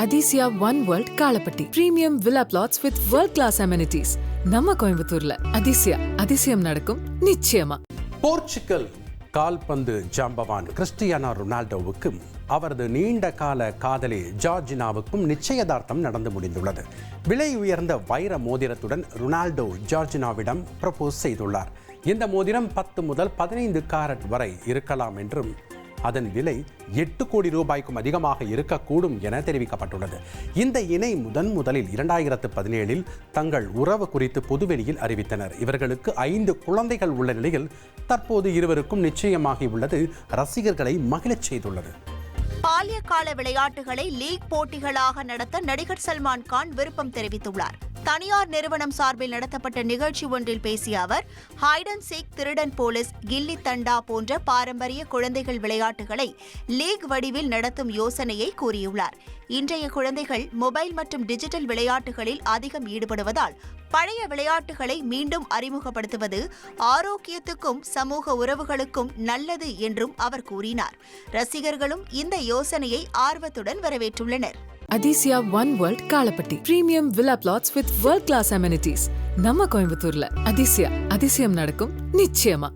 Athisaya one world Kalapatti premium villa plots with world class amenities நம்ம கோயம்புத்தூர்ல. அதிசயம் நடக்கும் நிச்சயமா. போர்ச்சுகல் கால்பந்து ஜாம்பவான் கிறிஸ்டியானோ ரொனால்டோவுக்கும் அவரது நீண்ட கால காதலி ஜார்ஜினாவுக்கும் நிச்சயதார்த்தம் நடந்து முடிந்துள்ளது. விலை உயர்ந்த வைர மோதிரத்துடன் ரொனால்டோ ஜார்ஜினாவிடம் ப்ரப்போஸ் செய்துள்ளார். இந்த மோதிரம் 10 முதல் 15 கேரட் வரை இருக்கலாம் என்றும் அதன் விலை 8 கோடி ரூபாய்க்கும் அதிகமாக இருக்கக்கூடும் என தெரிவிக்கப்பட்டுள்ளது. இந்த இணை முதலில் 2017 தங்கள் உறவு குறித்து பொதுவெளியில் அறிவித்தனர். இவர்களுக்கு 5 குழந்தைகள் உள்ள நிலையில் தற்போது இருவருக்கும் நிச்சயமாகியுள்ளது ரசிகர்களை மகிழச் செய்துள்ளது. பால்யகால விளையாட்டுகளை லீக் போட்டிகளாக நடத்த நடிகர் சல்மான் கான் விருப்பம் தெரிவித்துள்ளார். தனியார் நிறுவனம் சார்பில் நடத்தப்பட்ட நிகழ்ச்சி ஒன்றில் பேசிய அவர், ஹைட் அண்ட் சீக், திருடன் போலீஸ், கில்லி தண்டா போன்ற பாரம்பரிய குழந்தைகள் விளையாட்டுகளை லீக் வடிவில் நடத்தும் யோசனையை கூறியுள்ளார். இன்றைய குழந்தைகள் மொபைல் மற்றும் டிஜிட்டல் விளையாட்டுகளில் அதிகம் ஈடுபடுவதால் பழைய விளையாட்டுகளை மீண்டும் அறிமுகப்படுத்துவது ஆரோக்கியத்துக்கும் சமூக உறவுகளுக்கும் நல்லது என்றும் அவர் கூறினார். ரசிகர்களும் இந்த யோசனையை ஆர்வத்துடன் வரவேற்றுள்ளனர். Athisaya one world Kalapatti premium villa plots with world class amenities நம்ம கோயம்புத்தூர்ல. அதிசயம் நடக்கும் நிச்சயமா.